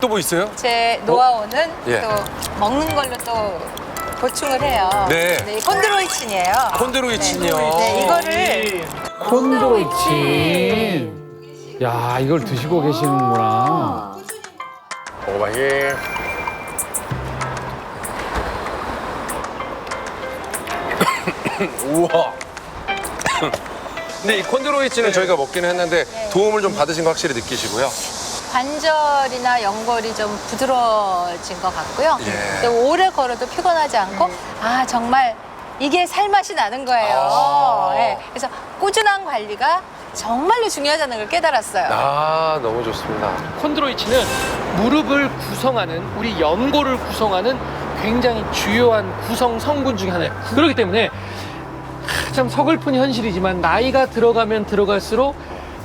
또 뭐 있어요? 제 노하우는 예. 또 먹는 걸로 또 보충을 해요. 네. 이 콘드로이친이에요. 콘드로이친이요. 네, 이거를 콘드로이친. 야, 이걸 드시고 계시는구나. 먹어봐야지. 우와. 근데 이 콘드로이친은 저희가 먹기는 했는데 도움을 좀 받으신 거 확실히 느끼시고요. 관절이나 연골이 좀 부드러워진 것 같고요. 예. 또 오래 걸어도 피곤하지 않고 아 정말 이게 살맛이 나는 거예요. 아. 예, 그래서 꾸준한 관리가 정말로 중요하다는 걸 깨달았어요. 아, 너무 좋습니다. 콘드로이친은 무릎을 구성하는 우리 연골을 구성하는 굉장히 주요한 구성 성분 중에 하나예요. 그렇기 때문에 참 서글픈 현실이지만 나이가 들어가면 들어갈수록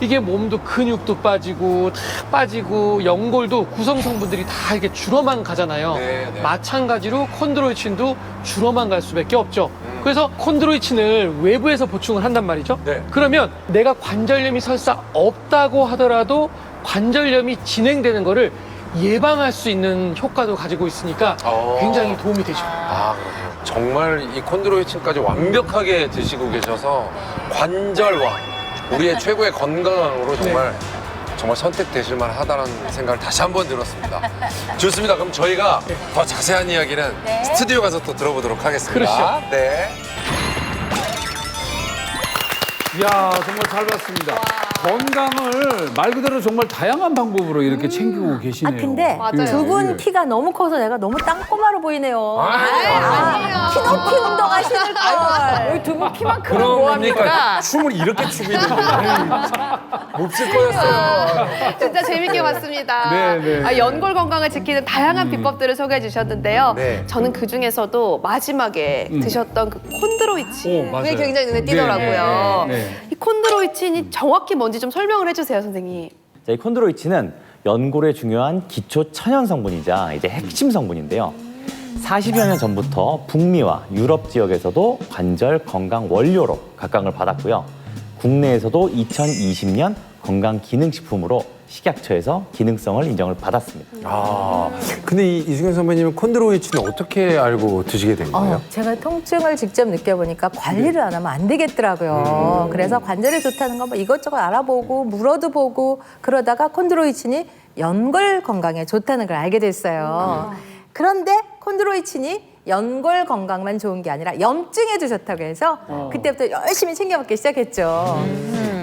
이게 몸도 근육도 빠지고 다 빠지고 연골도 구성 성분들이 다 이렇게 줄어만 가잖아요. 네, 네. 마찬가지로 콘드로이친도 줄어만 갈 수밖에 없죠. 그래서 콘드로이친을 외부에서 보충을 한단 말이죠. 네. 그러면 내가 관절염이 설사 없다고 하더라도 관절염이 진행되는 거를 예방할 수 있는 효과도 가지고 있으니까 굉장히 도움이 되죠. 아, 그러네요. 정말 이 콘드로이친까지 완벽하게 드시고 계셔서 관절과 우리의 최고의 건강으로 정말 선택되실 만하다는 생각을 다시 한번 들었습니다. 좋습니다. 그럼 저희가 더 자세한 이야기는 스튜디오 가서 또 들어보도록 하겠습니다. 그러시죠. 네. 이야, 정말 잘 봤습니다. 건강을 말 그대로 정말 다양한 방법으로 이렇게 챙기고 계시네요. 아 근데 예, 두 분 예. 키가 너무 커서 내가 너무 땅꼬마로 보이네요. 아니에요. 키 높이 운동하시는 걸. 두 분 키만 크면 그럼 뭐합니까? 뭡니까? 춤을 이렇게 추고 있는데 몹쓸 거였어요. 진짜 재밌게 봤습니다. 네, 네. 연골 건강을 지키는 다양한 비법들을 소개해 주셨는데요. 네. 저는 그 중에서도 마지막에 드셨던 그 콘드로이친. 오, 맞아요. 그게 굉장히 눈에 띄더라고요. 네, 네, 네. 이 콘드로이친이 정확히 뭔지 좀 설명을 해주세요, 선생님. 자, 이 콘드로이친은 연골의 중요한 기초 천연 성분이자 이제 핵심 성분인데요. 40여 년 전부터 북미와 유럽 지역에서도 관절 건강 원료로 각광을 받았고요. 국내에서도 2020년 건강기능식품으로 식약처에서 기능성을 인정을 받았습니다. 아, 근데 이승현 선배님은 콘드로이친을 어떻게 알고 드시게 된 거예요? 제가 통증을 직접 느껴보니까 관리를 안 하면 안 되겠더라고요. 그래서 관절에 좋다는 거 뭐 이것저것 알아보고 물어도 보고 그러다가 콘드로이친이 연골 건강에 좋다는 걸 알게 됐어요. 그런데 콘드로이친이 연골 건강만 좋은 게 아니라 염증에도 좋다고 해서 그때부터 열심히 챙겨 먹기 시작했죠.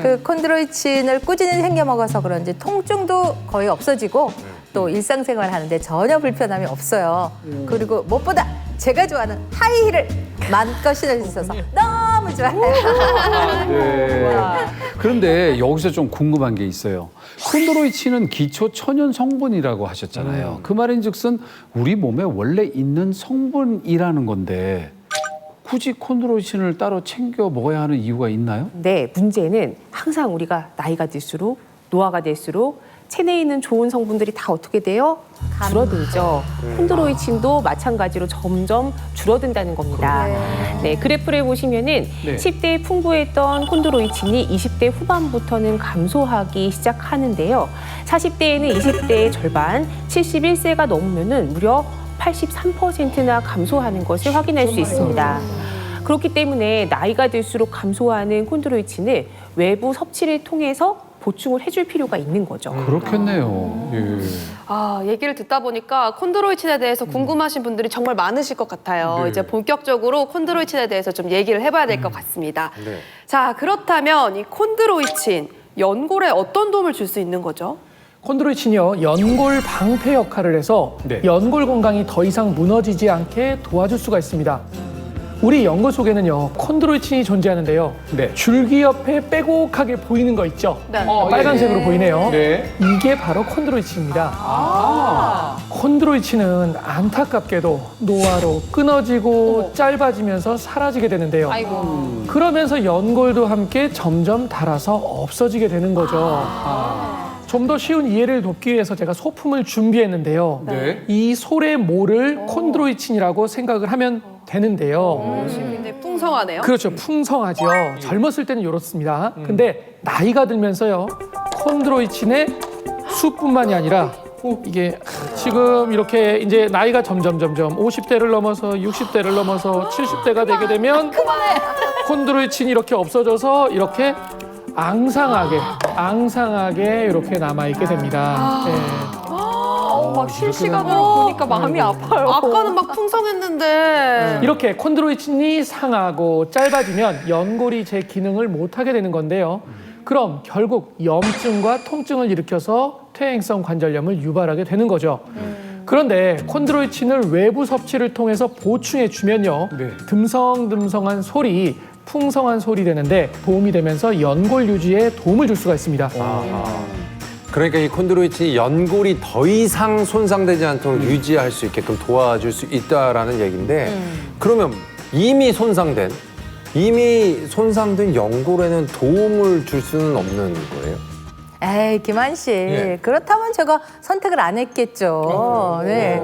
그 콘드로이친을 꾸준히 챙겨 먹어서 그런지 통증도 거의 없어지고 또 일상생활 하는데 전혀 불편함이 없어요. 그리고 무엇보다 제가 좋아하는 하이힐을 마음껏 신을 수 있어서 너무 좋아요. 네. 그런데 여기서 좀 궁금한 게 있어요. 콘드로이친은 기초 천연 성분이라고 하셨잖아요. 그 말인즉슨 우리 몸에 원래 있는 성분이라는 건데 굳이 콘드로이친을 따로 챙겨 먹어야 하는 이유가 있나요? 네, 문제는 항상 우리가 나이가 들수록 노화가 될수록 체내에 있는 좋은 성분들이 다 어떻게 돼요? 줄어들죠. 콘드로이친도 마찬가지로 점점 줄어든다는 겁니다. 네, 그래프를 보시면은 네. 10대에 풍부했던 콘드로이친이 20대 후반부터는 감소하기 시작하는데요. 40대에는 20대의 절반, 71세가 넘으면은 무려 83%나 감소하는 것을 확인할 수 있습니다. 그렇기 때문에 나이가 들수록 감소하는 콘드로이친을 외부 섭취를 통해서 보충을 해줄 필요가 있는 거죠. 그렇겠네요. 예. 얘기를 듣다 보니까 콘드로이친에 대해서 궁금하신 분들이 정말 많으실 것 같아요. 네. 이제 본격적으로 콘드로이친에 대해서 좀 얘기를 해봐야 될 것 같습니다. 네. 자, 그렇다면 이 콘드로이친, 연골에 어떤 도움을 줄 수 있는 거죠? 콘드로이친이요, 연골 방패 역할을 해서 네. 연골 건강이 더 이상 무너지지 않게 도와줄 수가 있습니다. 우리 연골 속에는요, 콘드로이친이 존재하는데요. 네. 줄기 옆에 빼곡하게 보이는 거 있죠? 네. 빨간색으로 보이네요. 네. 이게 바로 콘드로이친입니다. 콘드로이친은 안타깝게도 노화로 끊어지고 짧아지면서 사라지게 되는데요. 그러면서 연골도 함께 점점 닳아서 없어지게 되는 거죠. 좀 더 쉬운 이해를 돕기 위해서 제가 소품을 준비했는데요. 네. 이 솔의 모를 콘드로이친이라고 생각을 하면 되는데요. 굉장히 풍성하네요. 그렇죠. 풍성하죠. 젊었을 때는 이렇습니다. 근데 나이가 들면서요, 콘드로이친의 수뿐만이 아니라 이게 지금 이렇게 이제 나이가 점점 50대를 넘어서 60대를 넘어서 70대가 되게 되면 콘드로이친이 이렇게 없어져서 이렇게 앙상하게 이렇게 남아있게 됩니다. 네. 막 실시간으로 보니까 마음이 아파요. 아까는 막 풍성했는데. 이렇게 콘드로이친이 상하고 짧아지면 연골이 제 기능을 못하게 되는 건데요. 그럼 결국 염증과 통증을 일으켜서 퇴행성 관절염을 유발하게 되는 거죠. 그런데 콘드로이친을 외부 섭취를 통해서 보충해 주면요. 듬성듬성한 소리, 풍성한 소리 되는데 도움이 되면서 연골 유지에 도움을 줄 수가 있습니다. 그러니까 이 콘드로이친이 연골이 더 이상 손상되지 않도록 유지할 수 있게끔 도와줄 수 있다라는 얘기인데 그러면 이미 손상된 연골에는 도움을 줄 수는 없는 거예요? 에이, 김한 씨. 그렇다면 제가 선택을 안 했겠죠. 네.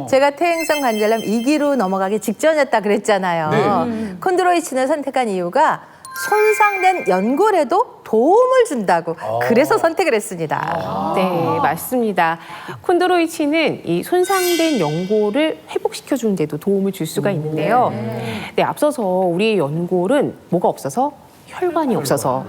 제가 퇴행성 관절염 2기로 넘어가기 직전이었다 그랬잖아요. 콘드로이친을 선택한 이유가 손상된 연골에도 도움을 준다고 그래서 선택을 했습니다. 네, 맞습니다. 콘드로이친은 이 손상된 연골을 회복시켜주는 데도 도움을 줄 수가 있는데요. 네, 앞서서 우리의 연골은 뭐가 없어서? 혈관이 없어서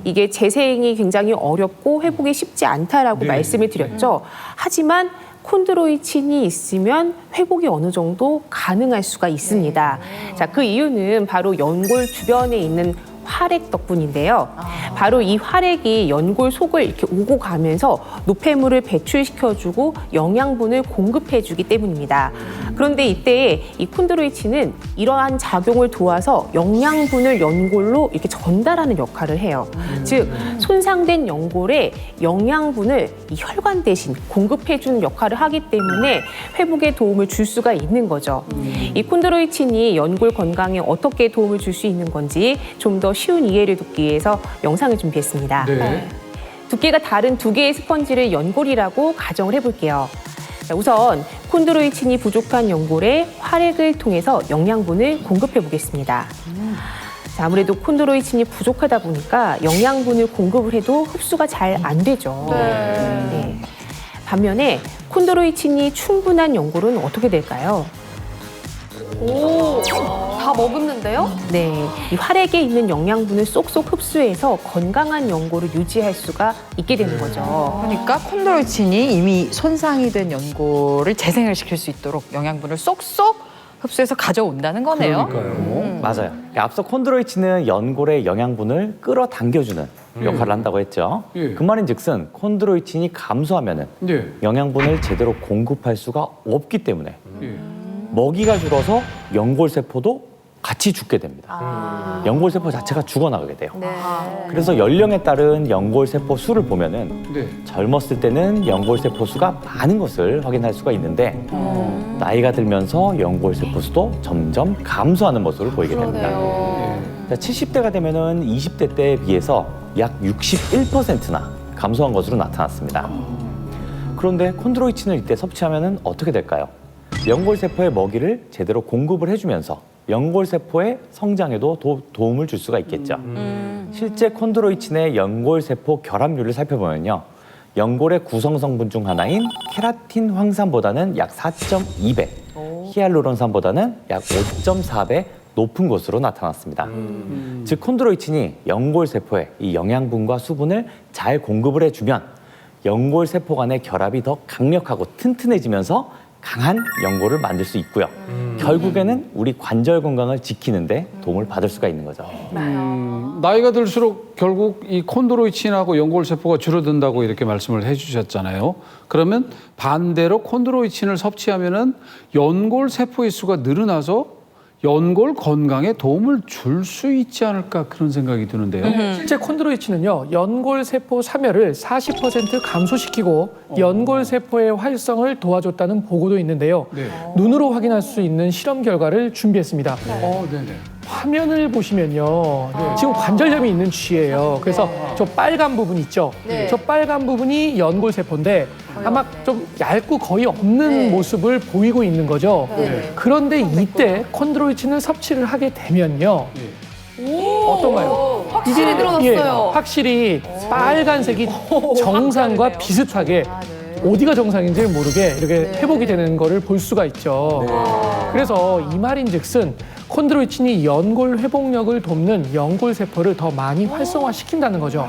이게 재생이 굉장히 어렵고 회복이 쉽지 않다라고 말씀을 드렸죠. 하지만 콘드로이친이 있으면 회복이 어느 정도 가능할 수가 있습니다. 자, 그 이유는 바로 연골 주변에 있는 활액 덕분인데요. 바로 이 활액이 연골 속을 이렇게 오고 가면서 노폐물을 배출시켜주고 영양분을 공급해주기 때문입니다. 그런데 이때 이 콘드로이친은 이러한 작용을 도와서 영양분을 연골로 이렇게 전달하는 역할을 해요. 즉, 손상된 연골에 영양분을 이 혈관 대신 공급해주는 역할을 하기 때문에 회복에 도움을 줄 수가 있는 거죠. 이 콘드로이친이 연골 건강에 어떻게 도움을 줄 수 있는 건지 좀 더 쉬운 이해를 돕기 위해서 영상을 준비했습니다. 두께가 다른 두 개의 스펀지를 연골이라고 가정을 해볼게요. 자, 우선 콘드로이친이 부족한 연골에 활액을 통해서 영양분을 공급해 보겠습니다. 자, 아무래도 콘드로이친이 부족하다 보니까 영양분을 공급을 해도 흡수가 잘 안 되죠. 네. 반면에 콘드로이친이 충분한 연골은 어떻게 될까요? 오, 다 머금는데요? 네, 이 활액에 있는 영양분을 쏙쏙 흡수해서 건강한 연골을 유지할 수가 있게 되는 거죠. 그러니까 콘드로이친이 이미 손상이 된 연골을 재생을 시킬 수 있도록 영양분을 쏙쏙 흡수해서 가져온다는 거네요. 맞아요. 앞서 콘드로이친은 연골의 영양분을 끌어당겨주는 역할을 한다고 했죠. 그 말인즉슨 콘드로이친이 감소하면은 영양분을 제대로 공급할 수가 없기 때문에 먹이가 줄어서 연골세포도 같이 죽게 됩니다. 연골세포 자체가 죽어나가게 돼요. 그래서 연령에 따른 연골세포 수를 보면은 젊었을 때는 연골세포 수가 많은 것을 확인할 수가 있는데 나이가 들면서 연골세포 수도 점점 감소하는 모습을 보이게 됩니다. 70대가 되면은 20대 때에 비해서 약 61%나 감소한 것으로 나타났습니다. 그런데 콘드로이친을 이때 섭취하면은 어떻게 될까요? 연골세포의 먹이를 제대로 공급을 해주면서 연골세포의 성장에도 도움을 줄 수가 있겠죠. 실제 콘드로이친의 연골세포 결합률을 살펴보면요. 연골의 구성성분 중 하나인 케라틴 황산보다는 약 4.2배, 히알루론산보다는 약 5.4배 높은 것으로 나타났습니다. 즉 콘드로이친이 연골세포에 이 영양분과 수분을 잘 공급을 해주면 연골세포 간의 결합이 더 강력하고 튼튼해지면서 강한 연골을 만들 수 있고요. 결국에는 우리 관절 건강을 지키는데 도움을 받을 수가 있는 거죠. 나이가 들수록 결국 이 콘드로이친하고 연골세포가 줄어든다고 이렇게 말씀을 해주셨잖아요. 그러면 반대로 콘드로이친을 섭취하면은 연골세포의 수가 늘어나서 연골 건강에 도움을 줄 수 있지 않을까 그런 생각이 드는데요. 실제 콘드로이친은요, 연골세포 사멸을 40% 감소시키고 연골세포의 활성을 도와줬다는 보고도 있는데요. 눈으로 확인할 수 있는 실험 결과를 준비했습니다. 화면을 보시면요, 지금 관절염이 있는 쥐예요. 그래서 저 빨간 부분 있죠? 저 빨간 부분이 연골세포인데 아마 좀 얇고 거의 없는 모습을 보이고 있는 거죠. 그런데 이때 콘드로이친을 섭취를 하게 되면요. 어떤가요? 확실히 늘어났어요. 확실히 빨간색이 정상과 비슷하게 어디가 정상인지 모르게 이렇게 회복이 되는 거를 볼 수가 있죠. 그래서 이 말인즉슨 콘드로이친이 연골 회복력을 돕는 연골 세포를 더 많이 활성화시킨다는 거죠.